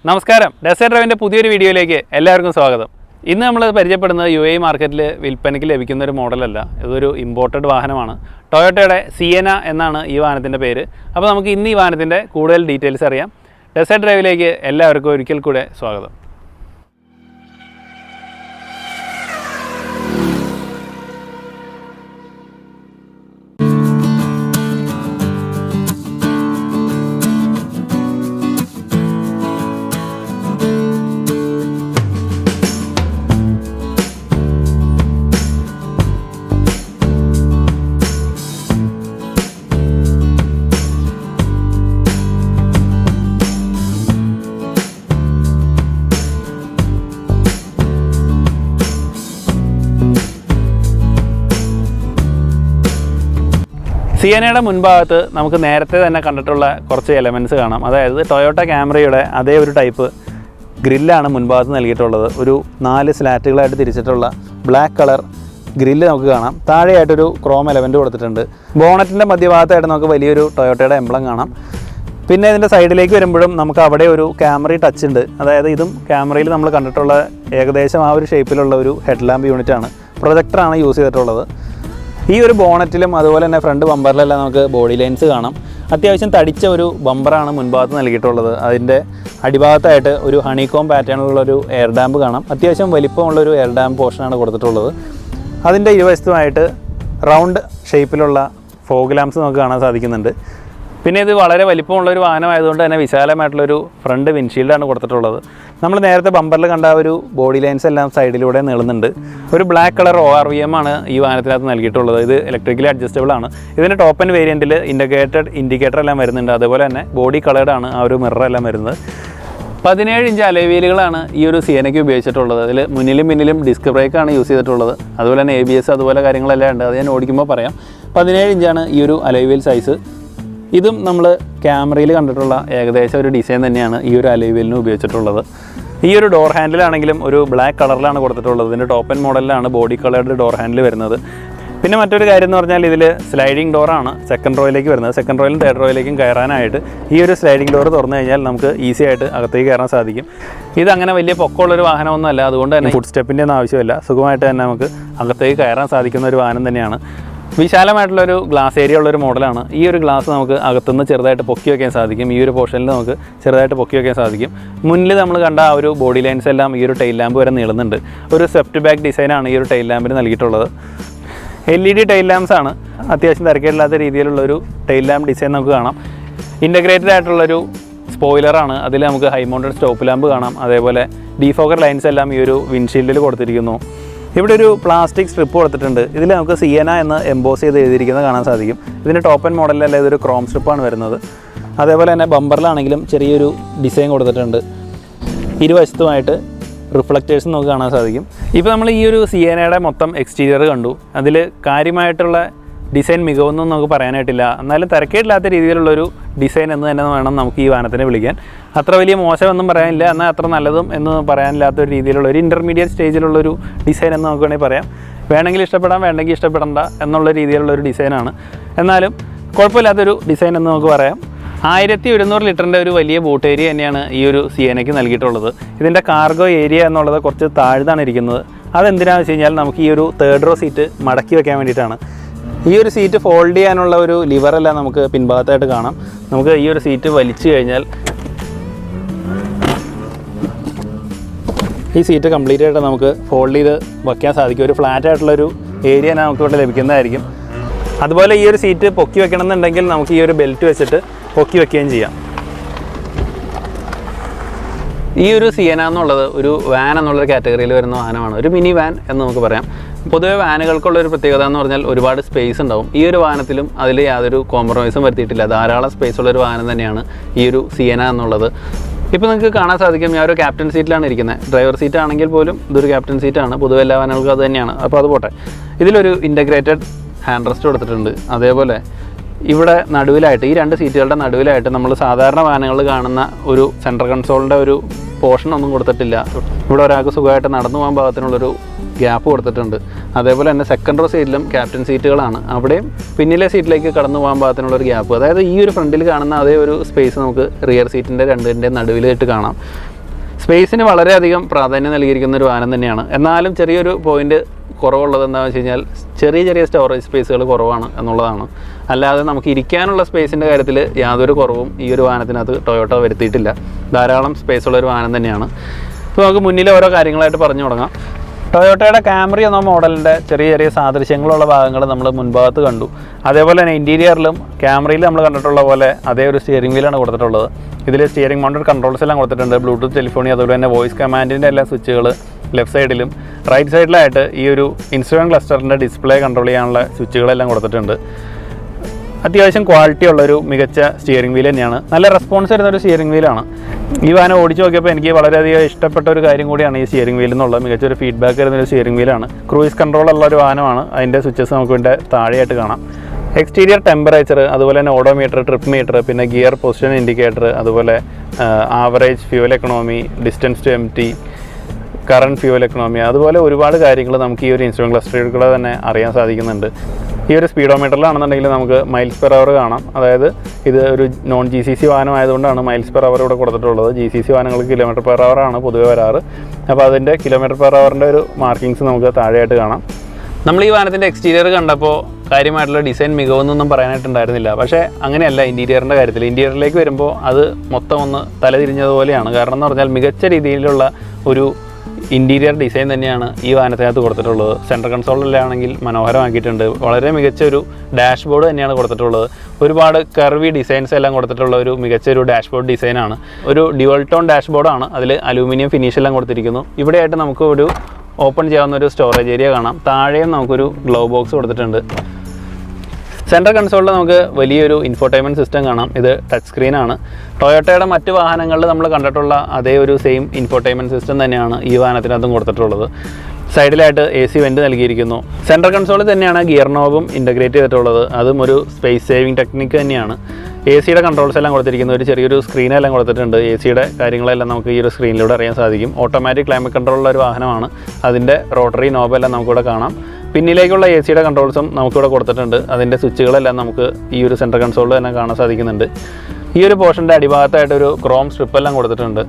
നമസ്കാരം, ഡെസേർട്ട് ഡ്രൈവിൻ്റെ പുതിയൊരു വീഡിയോയിലേക്ക് എല്ലാവർക്കും സ്വാഗതം. ഇന്ന് നമ്മൾ പരിചയപ്പെടുന്നത് UAE മാർക്കറ്റിൽ വിൽപ്പനയ്ക്ക് ലഭിക്കുന്ന ഒരു മോഡലല്ല, ഇതൊരു ഇമ്പോർട്ടഡ് വാഹനമാണ്. ടൊയോട്ടയുടെ സിയന എന്നാണ് ഈ വാഹനത്തിൻ്റെ പേര്. അപ്പോൾ നമുക്ക് ഇന്ന് ഈ വാഹനത്തിൻ്റെ കൂടുതൽ ഡീറ്റെയിൽസ് അറിയാം. ഡെസേർട്ട് ഡ്രൈവിലേക്ക് എല്ലാവർക്കും ഒരിക്കൽ കൂടെ സ്വാഗതം. സിയനയുടെ മുൻഭാഗത്ത് നമുക്ക് നേരത്തെ തന്നെ കണ്ടിട്ടുള്ള കുറച്ച് എലമെൻറ്റ്സ് കാണാം. അതായത് ടൊയോട്ട ക്യാമറിയുടെ അതേ ഒരു ടൈപ്പ് ഗ്രില്ലാണ് മുൻഭാഗത്ത് നൽകിയിട്ടുള്ളത്. ഒരു 4 സ്ലാറ്റുകളായിട്ട് തിരിച്ചിട്ടുള്ള ബ്ലാക്ക് കളർ ഗ്രില്ല് നമുക്ക് കാണാം. താഴെയായിട്ടൊരു ക്രോം എലമെൻറ്റ് കൊടുത്തിട്ടുണ്ട്. ബോണറ്റിൻ്റെ മധ്യഭാഗത്തായിട്ട് നമുക്ക് വലിയൊരു ടൊയോട്ടയുടെ എംബ്ലം കാണാം. പിന്നെ ഇതിൻ്റെ സൈഡിലേക്ക് വരുമ്പോഴും നമുക്ക് അവിടെ ഒരു ക്യാമറി ടച്ച് ഉണ്ട്. അതായത് ഇതും ക്യാമറയിൽ നമ്മൾ കണ്ടിട്ടുള്ള ഏകദേശം ആ ഒരു ഷേപ്പിലുള്ള ഒരു ഹെഡ് ലാമ്പ് യൂണിറ്റാണ്. പ്രൊജക്ടറാണ് യൂസ് ചെയ്തിട്ടുള്ളത്. ഈ ഒരു ബോണറ്റിലും അതുപോലെ തന്നെ ഫ്രണ്ട് ബമ്പറിലെല്ലാം നമുക്ക് ബോഡി ലൈൻസ് കാണാം. അത്യാവശ്യം തടിച്ച ഒരു ബമ്പറാണ് മുൻഭാഗത്ത് നൽകിയിട്ടുള്ളത്. അതിൻ്റെ അടിഭാഗത്തായിട്ട് ഒരു ഹണികോം പാറ്റേണിലുള്ളൊരു എയർ ഡാമ്പ് കാണാം. അത്യാവശ്യം വലിപ്പമുള്ളൊരു എയർ ഡാമ്പ് പോർഷനാണ് കൊടുത്തിട്ടുള്ളത്. അതിൻ്റെ ഇരുവശത്തുമായിട്ട് റൗണ്ട് ഷേപ്പിലുള്ള ഫോഗ് ലാംപ്സ് നമുക്ക് കാണാൻ സാധിക്കുന്നുണ്ട്. പിന്നെ ഇത് വളരെ വലിപ്പമുള്ളൊരു വാഹനമായതുകൊണ്ട് തന്നെ വിശാലമായിട്ടുള്ളൊരു ഫ്രണ്ട് വിൻഷീൽഡാണ് കൊടുത്തിട്ടുള്ളത്. നമ്മൾ നേരത്തെ ബമ്പറിൽ കണ്ട ഒരു ബോഡി ലൈൻസ് എല്ലാം സൈഡിലൂടെ നീളുന്നുണ്ട്. ഒരു ബ്ലാക്ക് കളർ ORVM ആണ് ഈ വാഹനത്തിനകത്ത് നൽകിയിട്ടുള്ളത്. ഇത് ഇലക്ട്രിക്കലി അഡ്ജസ്റ്റബിൾ ആണ്. ഇതിൻ്റെ ടോപ്പ് ആൻഡ് വേരിയൻറ്റിൽ ഇൻഡിക്കേറ്റർ എല്ലാം വരുന്നുണ്ട്. അതുപോലെ തന്നെ ബോഡി കളേർഡാണ് ആ ഒരു മിറർ എല്ലാം വരുന്നത്. 17 ഇഞ്ച് അലോയ് വീലുകളാണ് ഈ ഒരു സിയനയ്ക്ക് ഉപയോഗിച്ചിട്ടുള്ളത്. അതിൽ മുന്നിലും ഡിസ്ക് ബ്രേക്കാണ് യൂസ് ചെയ്തിട്ടുള്ളത്. അതുപോലെ തന്നെ ABS അതുപോലെ കാര്യങ്ങളെല്ലാം ഉണ്ട്. അത് ഞാൻ ഓടിക്കുമ്പോൾ പറയാം. 17 ഇഞ്ചാണ് ഈ ഒരു അലോയ് വീൽ സൈസ്. ഇതും നമ്മൾ ക്യാമറയിൽ കണ്ടിട്ടുള്ള ഏകദേശം ഒരു ഡിസൈൻ തന്നെയാണ് ഈ ഒരു അലോയ് വീലിന് ഉപയോഗിച്ചിട്ടുള്ളത്. ഈ ഒരു ഡോർ ഹാൻഡിലാണെങ്കിലും ഒരു ബ്ലാക്ക് കളറിലാണ് കൊടുത്തിട്ടുള്ളത്. ഇതിൻ്റെ ടോപ്പ് ആൻഡ് മോഡലിലാണ് ബോഡി കളേർഡ് ഡോർ ഹാൻഡിൽ വരുന്നത്. പിന്നെ മറ്റൊരു കാര്യം എന്ന് പറഞ്ഞാൽ ഇതിൽ സ്ലൈഡിംഗ് ഡോറാണ് സെക്കൻഡ് റോയിലേക്ക് വരുന്നത്. സെക്കൻഡ് റോയിലും തേർഡ് റോയിലേക്കും കയറാനായിട്ട് ഈ ഒരു സ്ലൈഡിംഗ് ഡോർ തുറന്നു കഴിഞ്ഞാൽ നമുക്ക് ഈസി ആയിട്ട് അകത്തേക്ക് കയറാൻ സാധിക്കും. ഇതങ്ങനെ വലിയ പൊക്കമുള്ളൊരു വാഹനമൊന്നുമല്ല. അതുകൊണ്ട് തന്നെ ഫുഡ് സ്റ്റെപ്പിൻ്റെ ഒന്നും ആവശ്യമില്ല. സുഖമായിട്ട് തന്നെ നമുക്ക് അകത്തേക്ക് കയറാൻ സാധിക്കുന്ന ഒരു വാഹനം തന്നെയാണ്. വിശാലമായിട്ടുള്ളൊരു ഗ്ലാസ് ഏരിയ ഉള്ളൊരു മോഡലാണ്. ഈ ഒരു ഗ്ലാസ് നമുക്ക് അകത്തുനിന്ന് ചെറുതായിട്ട് പൊക്കി വയ്ക്കാൻ സാധിക്കും. ഈ ഒരു പോർഷനിൽ നമുക്ക് ചെറുതായിട്ട് പൊക്കി വയ്ക്കാൻ സാധിക്കും. മുന്നിൽ നമ്മൾ കണ്ട ആ ഒരു ബോഡി ലൈൻസ് എല്ലാം ഈ ഒരു ടൈൽ ലാമ്പ് വരെ നീളുന്നുണ്ട്. ഒരു സെപ്റ്റ് ബാക്ക് ഡിസൈനാണ് ഈ ഒരു ടൈൽ ലാമ്പിന് നൽകിയിട്ടുള്ളത്. LED ടൈൽ ലാംപ്സ് ആണ്. അത്യാവശ്യം തിരക്കേടില്ലാത്ത രീതിയിലുള്ളൊരു ടൈൽ ലാമ്പ് ഡിസൈൻ നമുക്ക് കാണാം. ഇൻ്റഗ്രേറ്റഡ് ആയിട്ടുള്ളൊരു സ്പോയിലറാണ്. അതിൽ നമുക്ക് ഹൈ മൗണ്ടഡ് സ്റ്റോപ്പ് ലാമ്പ് കാണാം. അതേപോലെ ഡീഫോക്കർ ലൈൻസ് എല്ലാം ഈ ഒരു വിൻഷീൽഡിൽ കൊടുത്തിരിക്കുന്നു. ഇവിടെ ഒരു പ്ലാസ്റ്റിക് സ്ട്രിപ്പ് കൊടുത്തിട്ടുണ്ട്. ഇതിൽ നമുക്ക് സിയന എന്ന് എംബോസ് ചെയ്ത് എഴുതിയിരിക്കുന്നത് കാണാൻ സാധിക്കും. ഇതിൻ്റെ ടോപ്പ് ആൻഡ് മോഡലിലല്ല, ഇതൊരു ക്രോം സ്ട്രിപ്പാണ് വരുന്നത്. അതേപോലെ തന്നെ ബമ്പറിലാണെങ്കിലും ചെറിയൊരു ഡിസൈൻ കൊടുത്തിട്ടുണ്ട്. ഇരുവശത്തുമായിട്ട് റിഫ്ലക്റ്റേഴ്സ് നമുക്ക് കാണാൻ സാധിക്കും. ഇപ്പോൾ നമ്മൾ ഈ ഒരു സിയനയുടെ മൊത്തം എക്സ്റ്റീരിയർ കണ്ടു. അതിൽ കാര്യമായിട്ടുള്ള ഡിസൈൻ മികവൊന്നും നമുക്ക് പറയാനായിട്ടില്ല. എന്നാലും തിരക്കേടില്ലാത്ത രീതിയിലുള്ളൊരു ഡിസൈൻ എന്ന് തന്നെ വേണം നമുക്ക് ഈ വാഹനത്തിനെ വിളിക്കാൻ. അത്ര വലിയ മോശമൊന്നും പറയാനില്ല, എന്നാൽ അത്ര നല്ലതും എന്ന് പറയാനില്ലാത്തൊരു രീതിയിലുള്ള ഒരു ഇൻ്റർമീഡിയറ്റ് സ്റ്റേജിലുള്ളൊരു ഡിസൈൻ എന്ന് നമുക്ക് വേണമെങ്കിൽ പറയാം. വേണമെങ്കിൽ ഇഷ്ടപ്പെടാം, വേണമെങ്കിൽ ഇഷ്ടപ്പെടണ്ട എന്നുള്ള രീതിയിലുള്ളൊരു ഡിസൈനാണ്. എന്നാലും കുഴപ്പമില്ലാത്തൊരു ഡിസൈൻ എന്ന് നമുക്ക് പറയാം. 1200 ലിറ്ററിൻ്റെ ഒരു വലിയ ബോട്ട് ഏരിയ തന്നെയാണ് ഈ ഒരു സിയനയ്ക്ക് നൽകിയിട്ടുള്ളത്. ഇതിൻ്റെ കാർഗോ ഏരിയ എന്നുള്ളത് കുറച്ച് താഴ്ന്നാണ് ഇരിക്കുന്നത്. അതെന്തിനാണെന്ന് വെച്ച് കഴിഞ്ഞാൽ നമുക്ക് ഈ ഒരു തേർഡ് റോ സീറ്റ് മടക്കി വെക്കാൻ വേണ്ടിയിട്ടാണ്. ഈ ഒരു സീറ്റ് ഫോൾഡ് ചെയ്യാനുള്ള ഒരു ലിവറെല്ലാം നമുക്ക് പിൻഭാഗത്തായിട്ട് കാണാം. നമുക്ക് ഈ ഒരു സീറ്റ് വലിച്ചു കഴിഞ്ഞാൽ ഈ സീറ്റ് കംപ്ലീറ്റ് ആയിട്ട് നമുക്ക് ഫോൾഡ് ചെയ്ത് വയ്ക്കാൻ സാധിക്കും. ഒരു ഫ്ലാറ്റ് ആയിട്ടുള്ളൊരു ഏരിയ നമുക്ക് ഇവിടെ ലഭിക്കുന്നതായിരിക്കും. അതുപോലെ ഈ ഒരു സീറ്റ് പൊക്കി വെക്കണം എന്നുണ്ടെങ്കിൽ നമുക്ക് ഈ ഒരു ബെൽറ്റ് വെച്ചിട്ട് പൊക്കി വെക്കുകയും ചെയ്യാം. ഈ ഒരു സിയന എന്നുള്ളത് ഒരു വാൻ എന്നുള്ളൊരു കാറ്റഗറിയിൽ വരുന്ന വാഹനമാണ്. ഒരു മിനി വാൻ എന്ന് നമുക്ക് പറയാം. പൊതുവെ വാനുകൾക്കുള്ളൊരു പ്രത്യേകത എന്ന് പറഞ്ഞാൽ ഒരുപാട് സ്പേസ് ഉണ്ടാവും. ഈ ഒരു വാഹനത്തിലും അതിൽ യാതൊരു കോംപ്രമൈസും വരുത്തിയിട്ടില്ല. ധാരാളം സ്പേസ് ഉള്ളൊരു വാഹനം തന്നെയാണ് ഈ ഒരു സിയന എന്നുള്ളത്. ഇപ്പോൾ നിങ്ങൾക്ക് കാണാൻ സാധിക്കും, ഞാൻ ഒരു ക്യാപ്റ്റൻ സീറ്റിലാണ് ഇരിക്കുന്നത്. ഡ്രൈവർ സീറ്റ് ആണെങ്കിൽ പോലും ഇതൊരു ക്യാപ്റ്റൻ സീറ്റാണ്. പൊതുവെ എല്ലാ വാഹനങ്ങൾക്കും അത് തന്നെയാണ്. അപ്പോൾ അത് പോട്ടെ. ഇതിലൊരു ഇൻ്റഗ്രേറ്റഡ് ഹാൻഡ് റെസ്റ്റ് കൊടുത്തിട്ടുണ്ട്. അതേപോലെ ഇവിടെ നടുവിലായിട്ട് ഈ 2 സീറ്റുകളുടെ നടുവിലായിട്ട് നമ്മൾ സാധാരണ വാഹനങ്ങളിൽ കാണുന്ന ഒരു സെൻട്രൽ കൺസോളിൻ്റെ ഒരു പോർഷൻ ഒന്നും കൊടുത്തിട്ടില്ല. ഇവിടെ ഒരാൾക്ക് സുഖമായിട്ട് നടന്നു പോകാൻ പാകത്തിനുള്ളൊരു ഗ്യാപ്പ് കൊടുത്തിട്ടുണ്ട്. അതേപോലെ തന്നെ സെക്കൻഡ് റോ സീറ്റിലും ക്യാപ്റ്റൻ സീറ്റുകളാണ്. അവിടെയും പിന്നിലെ സീറ്റിലേക്ക് കടന്നു പോകാൻ പാകത്തിനുള്ളൊരു ഗ്യാപ്പ്. അതായത് ഈ ഒരു ഫ്രണ്ടിൽ കാണുന്ന അതേ ഒരു സ്പേസ് നമുക്ക് റിയർ സീറ്റിൻ്റെ രണ്ടിൻ്റെ നടുവിലായിട്ട് കാണാം. സ്പേസിന് വളരെയധികം പ്രാധാന്യം നൽകിയിരിക്കുന്ന ഒരു വാഹനം തന്നെയാണ്. എന്നാലും ചെറിയൊരു പോയിൻ്റ് കുറവുള്ളത് എന്താണെന്ന് വെച്ച് കഴിഞ്ഞാൽ ചെറിയ സ്റ്റോറേജ് സ്പേസുകൾ കുറവാണ് എന്നുള്ളതാണ്. അല്ലാതെ നമുക്ക് ഇരിക്കാനുള്ള സ്പേസിൻ്റെ കാര്യത്തിൽ യാതൊരു കുറവും ഈ ഒരു വാഹനത്തിനകത്ത് ടൊയോട്ട വരുത്തിയിട്ടില്ല. ധാരാളം സ്പേസുള്ളൊരു വാഹനം തന്നെയാണ്. ഇപ്പോൾ നമുക്ക് മുന്നിൽ ഓരോ കാര്യങ്ങളായിട്ട് പറഞ്ഞു തുടങ്ങാം. ടൊയോട്ടയുടെ കാമറി എന്ന മോഡലിൻ്റെ ചെറിയ സാദൃശ്യങ്ങളുള്ള ഭാഗങ്ങൾ നമ്മൾ മുൻഭാഗത്ത് കണ്ടു. അതേപോലെ തന്നെ ഇൻറ്റീരിയറിലും ക്യാമറയിൽ നമ്മൾ കണ്ടിട്ടുള്ള പോലെ അതേ ഒരു സ്റ്റിയറിംഗ് വീലാണ് കൊടുത്തിട്ടുള്ളത്. ഇതിൽ സ്റ്റിയറിംഗ് മൗണ്ടഡ് കൺട്രോൾസ് എല്ലാം കൊടുത്തിട്ടുണ്ട്. ബ്ലൂടൂത്ത് ടെലിഫോണി, അതുപോലെ തന്നെ വോയിസ് കമാൻഡിൻ്റെ എല്ലാ സ്വിച്ചുകൾ ലെഫ്റ്റ് സൈഡിലും റൈറ്റ് സൈഡിലായിട്ട് ഈ ഒരു ഇൻസ്ട്രുമെൻറ്റ് ക്ലസ്റ്ററിൻ്റെ ഡിസ്പ്ലേ കൺട്രോൾ ചെയ്യാനുള്ള സ്വിച്ചുകളെല്ലാം കൊടുത്തിട്ടുണ്ട്. അത്യാവശ്യം ക്വാളിറ്റി ഉള്ളൊരു മികച്ച സ്റ്റിയറിംഗ് വീൽ തന്നെയാണ്. നല്ല റെസ്പോൺസ് വരുന്നൊരു സ്റ്റിയറിംഗ് വീലാണ്. ഈ വാഹനം ഓടിച്ച് നോക്കിയപ്പോൾ എനിക്ക് വളരെയധികം ഇഷ്ടപ്പെട്ട ഒരു കാര്യം കൂടിയാണ് ഈ സ്റ്റിയറിംഗ് വീൽ എന്നുള്ളത്. മികച്ചൊരു ഫീഡ്ബാക്ക് വരുന്നൊരു സ്റ്റിയറിംഗ് വീലാണ്. ക്രൂയിസ് കൺട്രോൾ ഉള്ള ഒരു വാഹനമാണ്. അതിൻ്റെ സ്വിച്ചസ് നമുക്ക് ഇതിൻ്റെ താഴെയായിട്ട് കാണാം. എക്സ്റ്റീരിയർ ടെമ്പറേച്ചർ, അതുപോലെ തന്നെ ഓഡോമീറ്റർ, ട്രിപ്പ് മീറ്റർ, പിന്നെ ഗിയർ പൊസിഷൻ ഇൻഡിക്കേറ്റർ, അതുപോലെ average fuel economy, distance to empty, current fuel economy, അതുപോലെ ഒരുപാട് കാര്യങ്ങൾ നമുക്ക് ഈ ഒരു ഇൻസ്ട്രുമെൻറ്റ് ക്ലസ്റ്ററിലൂടെ തന്നെ അറിയാൻ സാധിക്കുന്നുണ്ട്. ഈ ഒരു സ്പീഡോമീറ്ററിലാണെന്നുണ്ടെങ്കിൽ നമുക്ക് മൈൽസ് പെർ അവർ കാണാം. അതായത് ഇത് ഒരു നോൺ GCC വാഹനം ആയതുകൊണ്ടാണ് മൈൽസ് പെർ അവർ ഇവിടെ കൊടുത്തിട്ടുള്ളത്. GCC വാഹനങ്ങൾക്ക് കിലോമീറ്റർ പെർ അവർ ആണ് പൊതുവെ വരാറ്. അപ്പോൾ അതിൻ്റെ കിലോമീറ്റർ പെർ അവറിൻ്റെ ഒരു മാർക്കിങ്സ് നമുക്ക് താഴെയായിട്ട് കാണാം. നമ്മൾ ഈ വാഹനത്തിൻ്റെ എക്സ്റ്റീരിയർ കണ്ടപ്പോൾ കാര്യമായിട്ടുള്ള ഡിസൈൻ മികവൊന്നും പറയാനായിട്ടുണ്ടായിരുന്നില്ല. പക്ഷേ അങ്ങനെയല്ല ഇൻറ്റീരിയറിൻ്റെ കാര്യത്തിൽ. ഇൻറ്റീരിയറിലേക്ക് വരുമ്പോൾ അത് മൊത്തം ഒന്ന് തലതിരിഞ്ഞതുപോലെയാണ്. കാരണം എന്ന് പറഞ്ഞാൽ മികച്ച രീതിയിലുള്ള ഒരു ഇൻറ്റീരിയർ ഡിസൈൻ തന്നെയാണ് ഈ വാഹനത്തിനകത്ത് കൊടുത്തിട്ടുള്ളത്. സെൻട്രൽ കൺസോളിലാണെങ്കിൽ മനോഹരമാക്കിയിട്ടുണ്ട്. വളരെ മികച്ചൊരു ഡാഷ്ബോർഡ് തന്നെയാണ് കൊടുത്തിട്ടുള്ളത്. ഒരുപാട് കർവി ഡിസൈൻസ് എല്ലാം കൊടുത്തിട്ടുള്ള ഒരു മികച്ചൊരു ഡാഷ്ബോർഡ് ഡിസൈനാണ്. ഒരു ഡ്യുവൽ ടോൺ ഡാഷ്ബോർഡാണ്. അതിൽ അലൂമിനിയം ഫിനിഷ് എല്ലാം കൊടുത്തിരിക്കുന്നു. ഇവിടെയായിട്ട് നമുക്ക് ഒരു ഓപ്പൺ ചെയ്യാവുന്ന ഒരു സ്റ്റോറേജ് ഏരിയ കാണാം. താഴെയും നമുക്കൊരു ഗ്ലോ ബോക്സ് കൊടുത്തിട്ടുണ്ട്. സെൻട്രൽ കൺസോളിൽ നമുക്ക് വലിയൊരു ഇൻഫോർടൈൻമെൻറ്റ് സിസ്റ്റം കാണാം. ഇത് ടച്ച് സ്ക്രീനാണ്. ടൊയോട്ടയുടെ മറ്റ് വാഹനങ്ങളിൽ നമ്മൾ കണ്ടിട്ടുള്ള അതേ ഒരു സെയിം ഇൻഫോർടൈൻമെൻറ്റ് സിസ്റ്റം തന്നെയാണ് ഈ വാഹനത്തിനകത്തും കൊടുത്തിട്ടുള്ളത്. സൈഡിലായിട്ട് AC വെൻറ്റ് നൽകിയിരിക്കുന്നു. സെൻട്രൽ കൺസോളിൽ തന്നെയാണ് ഗിയർ നോബും ഇൻ്റഗ്രേറ്റ് ചെയ്തിട്ടുള്ളത്. അതും ഒരു സ്പേസ് സേവിങ് ടെക്നിക്ക് തന്നെയാണ്. AC-യുടെ കൺട്രോൾസ് എല്ലാം കൊടുത്തിരിക്കുന്നു. ഒരു ചെറിയൊരു സ്ക്രീനെല്ലാം കൊടുത്തിട്ടുണ്ട്. AC-യുടെ കാര്യങ്ങളെല്ലാം നമുക്ക് ഈ ഒരു സ്ക്രീനിലൂടെ അറിയാൻ സാധിക്കും. ഓട്ടോമാറ്റിക് ക്ലൈമറ്റ് കൺട്രോളുള്ള ഒരു വാഹനമാണ്. അതിൻ്റെ റോട്ടറി നോബെല്ലാം നമുക്കിവിടെ കാണാം. പിന്നിലേക്കുള്ള AC-യുടെ കൺട്രോൾസും നമുക്കിവിടെ കൊടുത്തിട്ടുണ്ട്. അതിൻ്റെ സ്വിച്ചുകളെല്ലാം നമുക്ക് ഈ ഒരു സെൻട്രൽ കൺസോളിൽ തന്നെ കാണാൻ സാധിക്കുന്നുണ്ട്. ഈ ഒരു പോർഷൻ്റെ അടിഭാഗത്തായിട്ടൊരു ക്രോം സ്ട്രിപ്പെല്ലാം കൊടുത്തിട്ടുണ്ട്.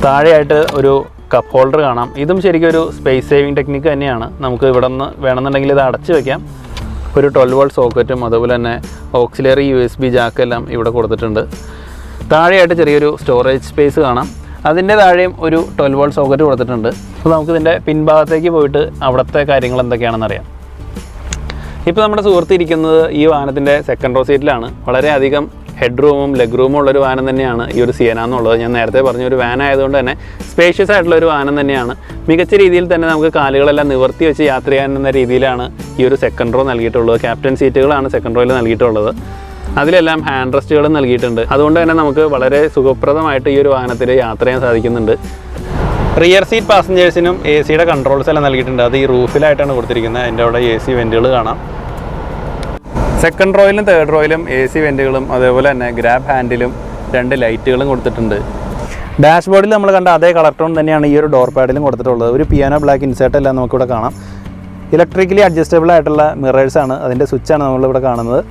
താഴെയായിട്ട് ഒരു കപ്പ് ഹോൾഡർ കാണാം. ഇതും ശരിക്കും ഒരു സ്പേസ് സേവിങ് ടെക്നിക്ക് തന്നെയാണ്. നമുക്ക് ഇവിടെ നിന്ന് വേണമെന്നുണ്ടെങ്കിൽ ഇത് അടച്ചു വയ്ക്കാം. ഒരു 12 വോൾട്ട് സോക്കറ്റും അതുപോലെ തന്നെ ഓക്സിലറി USB ജാക്കെല്ലാം ഇവിടെ കൊടുത്തിട്ടുണ്ട്. താഴെയായിട്ട് ചെറിയൊരു സ്റ്റോറേജ് സ്പേസ് കാണാം. അതിൻ്റെ താഴെയും ഒരു 12 വോൾട്ട് സോക്കറ്റ് കൊടുത്തിട്ടുണ്ട്. അപ്പോൾ നമുക്കിതിൻ്റെ പിൻഭാഗത്തേക്ക് പോയിട്ട് അവിടുത്തെ കാര്യങ്ങൾ എന്തൊക്കെയാണെന്ന് അറിയാം. ഇപ്പോൾ നമ്മുടെ സുഹൃത്ത് ഇരിക്കുന്നത് ഈ വാഹനത്തിൻ്റെ സെക്കൻഡ് റോ സീറ്റിലാണ്. വളരെയധികം ഹെഡ് റൂമും ലെഗ് റൂമും ഉള്ളൊരു വാഹനം തന്നെയാണ് ഈ ഒരു സിയന എന്നുള്ളത്. ഞാൻ നേരത്തെ പറഞ്ഞ ഒരു വാൻ ആയതുകൊണ്ട് തന്നെ സ്പേഷ്യസ് ആയിട്ടുള്ളൊരു വാഹനം തന്നെയാണ്. മികച്ച രീതിയിൽ തന്നെ നമുക്ക് കാലുകളെല്ലാം നിവർത്തി വെച്ച് യാത്ര ചെയ്യാനെന്ന രീതിയിലാണ് ഈ ഒരു സെക്കൻഡ് റോ നൽകിയിട്ടുള്ളത്. ക്യാപ്റ്റൻ സീറ്റുകളാണ് സെക്കൻഡ് റോയിൽ നൽകിയിട്ടുള്ളത്. അതിലെല്ലാം ഹാൻഡ് റെസ്റ്റുകളും നൽകിയിട്ടുണ്ട്. അതുകൊണ്ട് തന്നെ നമുക്ക് വളരെ സുഖപ്രദമായിട്ട് ഈ ഒരു വാഹനത്തിൽ യാത്ര ചെയ്യാൻ സാധിക്കുന്നുണ്ട്. റിയർ സീറ്റ് പാസഞ്ചേഴ്സിനും AC-യുടെ കൺട്രോൾസ് എല്ലാം നൽകിയിട്ടുണ്ട്. അത് ഈ റൂഫിലായിട്ടാണ് കൊടുത്തിരിക്കുന്നത്. അതിൻ്റെ അവിടെ AC വെൻറ്റുകൾ കാണാം. സെക്കൻഡ് റോയിലും തേർഡ് റോയിലും AC വെൻറ്റുകളും അതേപോലെ തന്നെ ഗ്രാബ് ഹാൻഡിലും 2 ലൈറ്റുകളും കൊടുത്തിട്ടുണ്ട്. ഡാഷ്ബോർഡിൽ നമ്മൾ കണ്ട അതേ കളർ ടോൺ തന്നെയാണ് ഈ ഒരു ഡോർ പാഡിലും കൊടുത്തിട്ടുള്ളത്. ഒരു പിയാനോ ബ്ലാക്ക് ഇൻസേർട്ട് എല്ലാം നമുക്കിവിടെ കാണാം. ഇലക്ട്രിക്കലി അഡ്ജസ്റ്റബിൾ ആയിട്ടുള്ള മിറേഴ്സാണ്. അതിൻ്റെ സ്വിച്ചാണ് നമ്മളിവിടെ കാണുന്നത്.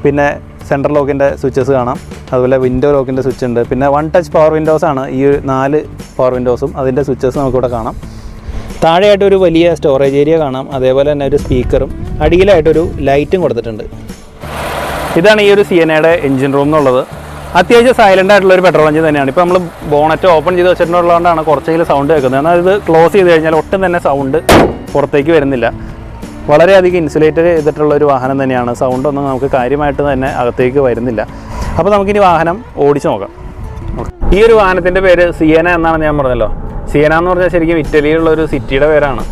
പിന്നെ സെൻട്രൽ ലോക്കിൻ്റെ സ്വിച്ചസ് കാണാം. അതുപോലെ വിൻഡോ ലോക്കിൻ്റെ സ്വിച്ച് ഉണ്ട്. പിന്നെ 1 ടച്ച് പവർ വിൻഡോസാണ്. ഈ 4 പവർ വിൻഡോസും അതിൻ്റെ സ്വിച്ചസ് നമുക്കിവിടെ കാണാം. താഴെയായിട്ടൊരു വലിയ സ്റ്റോറേജ് ഏരിയ കാണാം. അതേപോലെ തന്നെ ഒരു സ്പീക്കറും അടിയിലായിട്ടൊരു ലൈറ്റും കൊടുത്തിട്ടുണ്ട്. ഇതാണ് ഈ ഒരു സിയനയുടെ എഞ്ചിൻ റൂം എന്നുള്ളത്. അത്യാവശ്യം സൈലൻ്റ് ആയിട്ടുള്ളൊരു പെട്രോൾ എഞ്ചിൻ തന്നെയാണ്. ഇപ്പോൾ നമ്മൾ ബോണറ്റ് ഓപ്പൺ ചെയ്ത് വെച്ചിട്ടുള്ളതുകൊണ്ടാണ് കുറച്ചെങ്കിലും സൗണ്ട് കേൾക്കുന്നത്. എന്നാൽ ഇത് ക്ലോസ് ചെയ്ത് കഴിഞ്ഞാൽ ഒട്ടും തന്നെ സൗണ്ട് പുറത്തേക്ക് വരുന്നില്ല. വളരെയധികം ഇൻസുലേറ്റ് ചെയ്തിട്ടുള്ളൊരു വാഹനം തന്നെയാണ്. സൗണ്ടൊന്നും നമുക്ക് കാര്യമായിട്ട് തന്നെ അകത്തേക്ക് വരുന്നില്ല. അപ്പോൾ നമുക്കിനി വാഹനം ഓടിച്ച് നോക്കാം. ഈ ഒരു വാഹനത്തിൻ്റെ പേര് സിയന എന്നാണ് ഞാൻ പറഞ്ഞല്ലോ. സിയന എന്ന് പറഞ്ഞാൽ ശരിക്കും ഇറ്റലിയിലുള്ളൊരു സിറ്റിയുടെ പേരാണ്.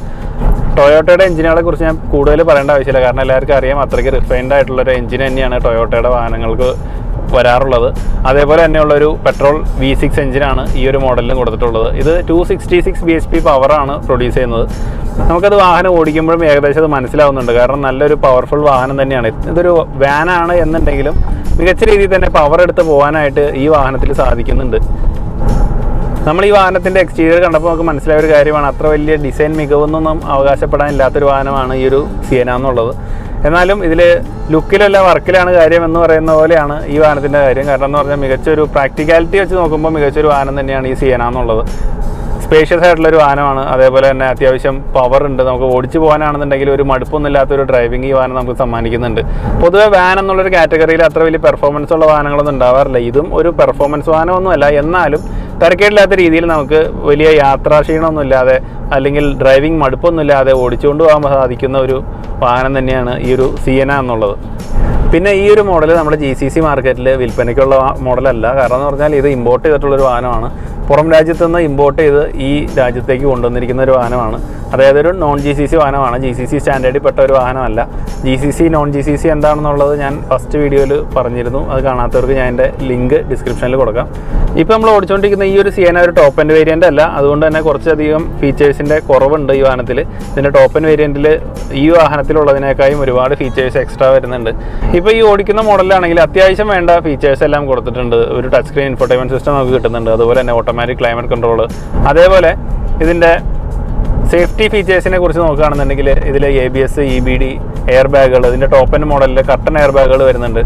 ടൊയോട്ടയുടെ എഞ്ചിനുകളെ കുറിച്ച് ഞാൻ കൂടുതൽ പറയേണ്ട ആവശ്യമില്ല. കാരണം എല്ലാവർക്കും അറിയാം അത്രയ്ക്ക് റിഫൈൻഡ് ആയിട്ടുള്ളൊരു എഞ്ചിൻ തന്നെയാണ് ടൊയോട്ടയുടെ വാഹനങ്ങൾക്ക് വരാറുള്ളത്. അതേപോലെ തന്നെയുള്ളൊരു പെട്രോൾ V6 എഞ്ചിനാണ് ഈ ഒരു മോഡലിലും കൊടുത്തിട്ടുള്ളത്. ഇത് 266 bhp പവറാണ് പ്രൊഡ്യൂസ് ചെയ്യുന്നത്. നമുക്കത് വാഹനം ഓടിക്കുമ്പോഴും ഏകദേശം അത് മനസ്സിലാവുന്നുണ്ട്. കാരണം നല്ലൊരു പവർഫുൾ വാഹനം തന്നെയാണ്. ഇതൊരു വാനാണ് എന്നുണ്ടെങ്കിലും മികച്ച രീതിയിൽ തന്നെ പവർ എടുത്ത് പോകാനായിട്ട് ഈ വാഹനത്തിൽ സാധിക്കുന്നുണ്ട്. നമ്മൾ ഈ വാഹനത്തിൻ്റെ എക്സ്റ്റീരിയർ കണ്ടപ്പോൾ നമുക്ക് മനസ്സിലായ ഒരു കാര്യമാണ്, അത്ര വലിയ ഡിസൈൻ മികവൊന്നും അവകാശപ്പെടാനില്ലാത്തൊരു വാഹനമാണ് ഈ ഒരു സിയന എന്നുള്ളത്. എന്നാലും ഇതിൽ ലുക്കിലല്ല വർക്കിലാണ് കാര്യം എന്ന് പറയുന്ന പോലെയാണ് ഈ വാഹനത്തിൻ്റെ കാര്യം. കാരണം എന്ന് പറഞ്ഞാൽ മികച്ചൊരു പ്രാക്ടിക്കാലിറ്റി വെച്ച് നോക്കുമ്പോൾ മികച്ചൊരു വാഹനം തന്നെയാണ് ഈ സിയന എന്നുള്ളത്. സ്പേഷ്യസ് ആയിട്ടുള്ളൊരു വാഹനമാണ്. അതേപോലെ തന്നെ അത്യാവശ്യം പവർ ഉണ്ട്. നമുക്ക് ഓടിച്ചു പോകാനാണെന്നുണ്ടെങ്കിൽ ഒരു മടുപ്പൊന്നുമില്ലാത്തൊരു ഡ്രൈവിംഗ് ഈ വാഹനം നമുക്ക് സമ്മാനിക്കുന്നുണ്ട്. പൊതുവെ വാൻ എന്നുള്ളൊരു കാറ്റഗറിയിൽ അത്ര വലിയ പെർഫോമൻസ് ഉള്ള വാഹനങ്ങളൊന്നും ഉണ്ടാവാറില്ല. ഇതും ഒരു പെർഫോമൻസ് വാഹനമൊന്നുമല്ല, എന്നാലും തരക്കേടില്ലാത്ത രീതിയിൽ നമുക്ക് വലിയ യാത്രാക്ഷീണമൊന്നുമില്ലാതെ അല്ലെങ്കിൽ ഡ്രൈവിംഗ് മടുപ്പൊന്നുമില്ലാതെ ഓടിച്ചുകൊണ്ട് പോകാൻ സാധിക്കുന്ന ഒരു വാഹനം തന്നെയാണ് ഈ ഒരു സിയന എന്നുള്ളത്. പിന്നെ ഈ ഒരു മോഡൽ നമ്മുടെ GCC മാർക്കറ്റിൽ വിൽപ്പനയ്ക്കുള്ള മോഡലല്ല. കാരണം എന്ന് പറഞ്ഞാൽ ഇത് ഇമ്പോർട്ട് ചെയ്തിട്ടുള്ളൊരു വാഹനമാണ്. പുറം രാജ്യത്തു നിന്ന് ഇമ്പോർട്ട് ചെയ്ത് ഈ രാജ്യത്തേക്ക് കൊണ്ടുവന്നിരിക്കുന്ന ഒരു വാഹനമാണ്. അതായത് ഒരു നോൺ GCC വാഹനമാണ്. GCC സ്റ്റാൻഡേർഡിൽ പെട്ട ഒരു വാഹനമല്ല. GCC നോൺ GCC എന്താണെന്നുള്ളത് ഞാൻ ഫസ്റ്റ് വീഡിയോയിൽ പറഞ്ഞിരുന്നു. അത് കാണാത്തവർക്ക് ഞാൻ എൻ്റെ ലിങ്ക് ഡിസ്ക്രിപ്ഷനിൽ കൊടുക്കാം. ഇപ്പോൾ നമ്മൾ ഓടിച്ചുകൊണ്ടിരിക്കുന്ന ഈ ഒരു സിയന ഒരു ടോപ്പ് എൻഡ് വേരിയൻ്റ് അല്ല. അതുകൊണ്ട് തന്നെ കുറച്ചധികം ഫീച്ചേഴ്സിൻ്റെ കുറവുണ്ട് ഈ വാഹനത്തിൽ. ഇതിൻ്റെ ടോപ്പ് എൻഡ് വേരിയൻറ്റിൽ ഈ വാഹനത്തിലുള്ളതിനേക്കാളും ഒരുപാട് ഫീച്ചേഴ്സ് എക്സ്ട്രാ വരുന്നുണ്ട്. ഇപ്പോൾ ഈ ഓടിക്കുന്ന മോഡലാണെങ്കിൽ അത്യാവശ്യം വേണ്ട ഫീച്ചേഴ്സ് എല്ലാം കൊടുത്തിട്ടുണ്ട്. ഒരു ടച്ച് സ്ക്രീൻ ഇൻഫോർടൈൻമെൻറ്റ് സിസ്റ്റം നമുക്ക് കിട്ടുന്നുണ്ട്. അതുപോലെ തന്നെ ഓട്ടോമാറ്റിക് ക്ലൈമറ്റ് കൺട്രോൾ. അതേപോലെ ഇതിൻ്റെ സേഫ്റ്റി ഫീച്ചേഴ്സിനെ കുറിച്ച് നോക്കുകയാണെന്നുണ്ടെങ്കിൽ ഇതിൽ ABS, EBD, എയർ ബാഗുകൾ, ഇതിൻ്റെ ടോപ്പ് എൻഡ് മോഡലിൽ കർട്ടൻ എയർ ബാഗുകൾ വരുന്നുണ്ട്.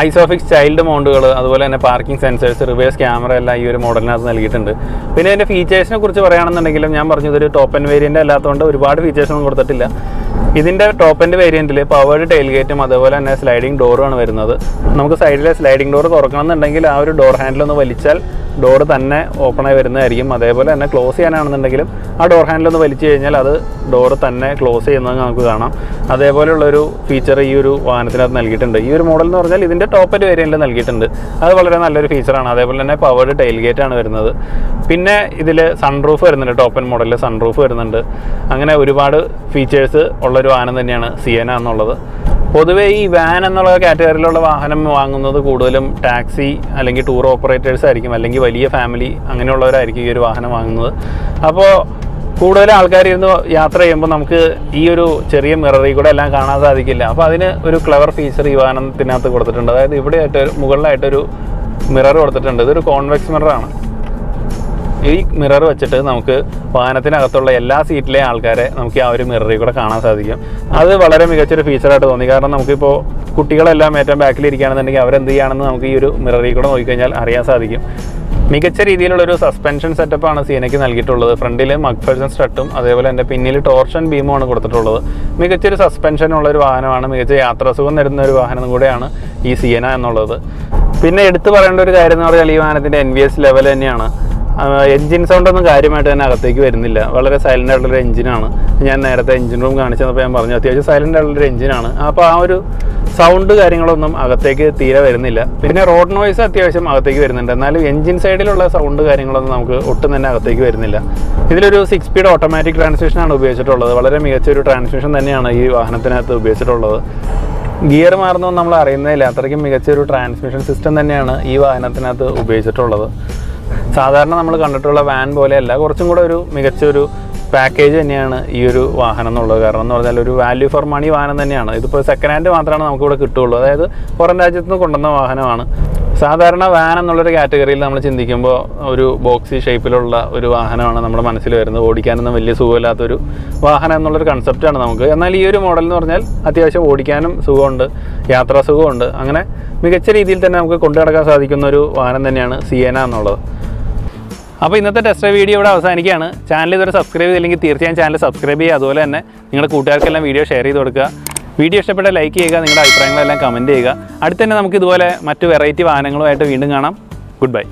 ഐസോഫിക്സ് ചൈൽഡ് മൗണ്ടുകൾ, അതുപോലെ തന്നെ പാർക്കിംഗ് സെൻസേഴ്സ്, റിവേഴ്സ് ക്യാമറ എല്ലാം ഈ ഒരു മോഡലിനകത്ത് നൽകിയിട്ടുണ്ട്. പിന്നെ ഇതിൻ്റെ ഫീച്ചേഴ്സിനെ കുറിച്ച് പറയുകയാണെന്നുണ്ടെങ്കിലും ഞാൻ പറഞ്ഞു ഇതൊരു ടോപ്പ് എൻഡ് വേരിയൻ്റ് അല്ലാത്തതുകൊണ്ട് ഒരുപാട് ഫീച്ചേഴ്സൊന്നും കൊടുത്തിട്ടില്ല. ഇതിൻ്റെ ടോപ്പ് എൻഡ് വേരിയൻറ്റിൽ പവേർഡ് ടെയിൽ ഗേറ്റും അതുപോലെ തന്നെ സ്ലൈഡിംഗ് ഡോറുമാണ് വരുന്നത്. നമുക്ക് സൈഡിലെ സ്ലൈഡിംഗ് ഡോർ തുറക്കണമെന്നുണ്ടെങ്കിൽ ആ ഒരു ഡോർ ഹാൻഡിലൊന്ന് വലിച്ചാൽ ഡോർ തന്നെ ഓപ്പണായി വരുന്നതായിരിക്കും. അതേപോലെ തന്നെ ക്ലോസ് ചെയ്യാനാണെന്നുണ്ടെങ്കിലും ആ ഡോർ ഹാൻഡിലൊന്ന് വലിച്ചു കഴിഞ്ഞാൽ അത് ഡോർ തന്നെ ക്ലോസ് ചെയ്യുന്നത് നമുക്ക് കാണാം. അതേപോലെയുള്ളൊരു ഫീച്ചർ ഈ ഒരു വാഹനത്തിനകത്ത് നൽകിയിട്ടുണ്ട്. ഈ ഒരു മോഡൽ എന്ന് പറഞ്ഞാൽ ഇതിൻ്റെ ടോപ്പ് എൻഡ് വേരിയൻറ്റിൽ നൽകിയിട്ടുണ്ട്. അത് വളരെ നല്ലൊരു ഫീച്ചറാണ്. അതേപോലെ തന്നെ പവേർഡ് ടെയിൽ ഗേറ്റാണ് വരുന്നത്. പിന്നെ ഇതിൽ സൺറൂഫ് വരുന്നുണ്ട്. ടോപ്പ് എൻഡ് മോഡലിൽ സൺറൂഫ് വരുന്നുണ്ട്. അങ്ങനെ ഒരുപാട് ഫീച്ചേഴ്സ് ഉള്ളൊരു വാഹനം തന്നെയാണ് സിയന എന്നുള്ളത്. പൊതുവേ ഈ വാൻ എന്നുള്ള കാറ്റഗറിയിലുള്ള വാഹനം വാങ്ങുന്നത് കൂടുതലും ടാക്സി അല്ലെങ്കിൽ ടൂർ ഓപ്പറേറ്റേഴ്സ് ആയിരിക്കും, അല്ലെങ്കിൽ വലിയ ഫാമിലി അങ്ങനെയുള്ളവരായിരിക്കും ഈ ഒരു വാഹനം വാങ്ങുന്നത്. അപ്പോൾ കൂടുതൽ ആൾക്കാർ ഇരുന്ന് യാത്ര ചെയ്യുമ്പോൾ നമുക്ക് ഈ ഒരു ചെറിയ മിററിൽ കൂടെ എല്ലാം കാണാൻ സാധിക്കില്ല. അപ്പോൾ അതിന് ഒരു ക്ലെവർ ഫീച്ചർ ഈ വാഹനത്തിനകത്ത് കൊടുത്തിട്ടുണ്ട്. അതായത് ഇവിടെയായിട്ട് മുകളിലായിട്ടൊരു മിറർ കൊടുത്തിട്ടുണ്ട്. ഇതൊരു കോൺവെക്സ് മിററാണ്. ഈ മിറർ വെച്ചിട്ട് നമുക്ക് വാഹനത്തിനകത്തുള്ള എല്ലാ സീറ്റിലെയും ആൾക്കാരെ നമുക്ക് ആ ഒരു മിററിൽ കൂടെ കാണാൻ സാധിക്കും. അത് വളരെ മികച്ചൊരു ഫീച്ചറായിട്ട് തോന്നി. കാരണം നമുക്കിപ്പോൾ കുട്ടികളെല്ലാം ഏറ്റവും ബാക്കിലിരിക്കുകയാണെന്നുണ്ടെങ്കിൽ അവരെന്ത് ചെയ്യുകയാണെന്ന് നമുക്ക് ഈ ഒരു മിററിൽ കൂടെ നോക്കിക്കഴിഞ്ഞാൽ അറിയാൻ സാധിക്കും. മികച്ച രീതിയിലുള്ളൊരു സസ്പെൻഷൻ സെറ്റപ്പാണ് സിയനയ്ക്ക് നൽകിയിട്ടുള്ളത്. ഫ്രണ്ടിൽ മക്ഫേഴ്സൺ സ്ട്രട്ടും അതേപോലെ തന്നെ പിന്നിൽ ടോർഷൻ ബീമുമാണ് കൊടുത്തിട്ടുള്ളത്. മികച്ചൊരു സസ്പെൻഷനുള്ളൊരു വാഹനമാണ്. മികച്ച യാത്രാസുഖം തരുന്ന ഒരു വാഹനം കൂടെയാണ് ഈ സിയന എന്നുള്ളത്. പിന്നെ എടുത്തു പറയേണ്ട ഒരു കാര്യം എന്ന് പറഞ്ഞാൽ ഈ വാഹനത്തിൻ്റെ NVS ലെവൽ തന്നെയാണ്. എൻജിൻ സൗണ്ടൊന്നും കാര്യമായിട്ട് തന്നെ അകത്തേക്ക് വരുന്നില്ല. വളരെ സൈലൻ്റ് ആയിട്ടുള്ളൊരു എഞ്ചിനാണ്. ഞാൻ നേരത്തെ എഞ്ചിൻ റൂം കാണിച്ചപ്പോൾ ഞാൻ പറഞ്ഞു അത്യാവശ്യം സൈലൻ്റ് ആയിട്ടുള്ളൊരു എഞ്ചിനാണ്. അപ്പോൾ ആ ഒരു സൗണ്ട് കാര്യങ്ങളൊന്നും അകത്തേക്ക് തീരെ വരുന്നില്ല. പിന്നെ റോഡ് നോയ്സ് അത്യാവശ്യം അകത്തേക്ക് വരുന്നുണ്ട്. എന്നാലും എഞ്ചിൻ സൈഡിലുള്ള സൗണ്ട് കാര്യങ്ങളൊന്നും നമുക്ക് ഒട്ടും തന്നെ അകത്തേക്ക് വരുന്നില്ല. ഇതിലൊരു 6 സ്പീഡ് ഓട്ടോമാറ്റിക് ട്രാൻസ്മിഷനാണ് ഉപയോഗിച്ചിട്ടുള്ളത്. വളരെ മികച്ചൊരു ട്രാൻസ്മിഷൻ തന്നെയാണ് ഈ വാഹനത്തിനകത്ത് ഉപയോഗിച്ചിട്ടുള്ളത്. ഗിയർ മാറുന്നതൊന്നും നമ്മൾ അറിയുന്നതില്ല. അത്രയ്ക്കും മികച്ചൊരു ട്രാൻസ്മിഷൻ സിസ്റ്റം തന്നെയാണ് ഈ വാഹനത്തിനകത്ത് ഉപയോഗിച്ചിട്ടുള്ളത്. സാധാരണ നമ്മൾ കണ്ടിട്ടുള്ള വാൻ പോലെയല്ല, കുറച്ചും കൂടെ ഒരു മികച്ചൊരു പാക്കേജ് തന്നെയാണ് ഈ ഒരു വാഹനം എന്നുള്ളത്. കാരണം എന്ന് പറഞ്ഞാൽ ഒരു വാല്യൂ ഫോർ മണി വാഹനം തന്നെയാണ്. ഇതിപ്പോൾ സെക്കൻഡ് ഹാൻഡ് മാത്രമാണ് നമുക്കിവിടെ കിട്ടുള്ളൂ. അതായത് പുറം രാജ്യത്ത് നിന്ന് കൊണ്ടുവന്ന വാഹനമാണ്. സാധാരണ വാൻ എന്നുള്ളൊരു കാറ്റഗറിയിൽ നമ്മൾ ചിന്തിക്കുമ്പോൾ ഒരു ബോക്സി ഷേപ്പിലുള്ള ഒരു വാഹനമാണ് നമ്മുടെ മനസ്സിൽ വരുന്നത്. ഓടിക്കാനൊന്നും വലിയ സുഖമില്ലാത്തൊരു വാഹനം എന്നുള്ളൊരു കൺസെപ്റ്റാണ് നമുക്ക്. എന്നാൽ ഈ ഒരു മോഡൽ എന്ന് പറഞ്ഞാൽ അത്യാവശ്യം ഓടിക്കാനും സുഖമുണ്ട്, യാത്രാ സുഖമുണ്ട്. അങ്ങനെ മികച്ച രീതിയിൽ തന്നെ നമുക്ക് കൊണ്ടു നടക്കാൻ സാധിക്കുന്ന ഒരു വാഹനം തന്നെയാണ് സിയന എന്നുള്ളത്. അപ്പോൾ ഇന്നത്തെ ടെസ്റ്റ് ഡ്രൈവ് വീഡിയോ ഇവിടെ അവസാനിക്കുകയാണ്. ചാനൽ ഇതുവരെ സബ്സ്ക്രൈബ് ചെയ്തില്ലെങ്കിൽ തീർച്ചയായും ചാനൽ സബ്സ്ക്രൈബ് ചെയ്യുക. അതുപോലെ തന്നെ നിങ്ങളുടെ കൂട്ടുകാർക്കെല്ലാം വീഡിയോ ഷെയർ ചെയ്ത് കൊടുക്കുക. വീഡിയോ ഇഷ്ടപ്പെട്ട ലൈക്ക് ചെയ്യുക, നിങ്ങളുടെ അഭിപ്രായങ്ങളെല്ലാം കമൻറ്റ് ചെയ്യുക. അടുത്ത് തന്നെ നമുക്ക് ഇതുപോലെ മറ്റു വെറൈറ്റി വാഹനങ്ങളുമായിട്ട് വീണ്ടും കാണാം. Good bye.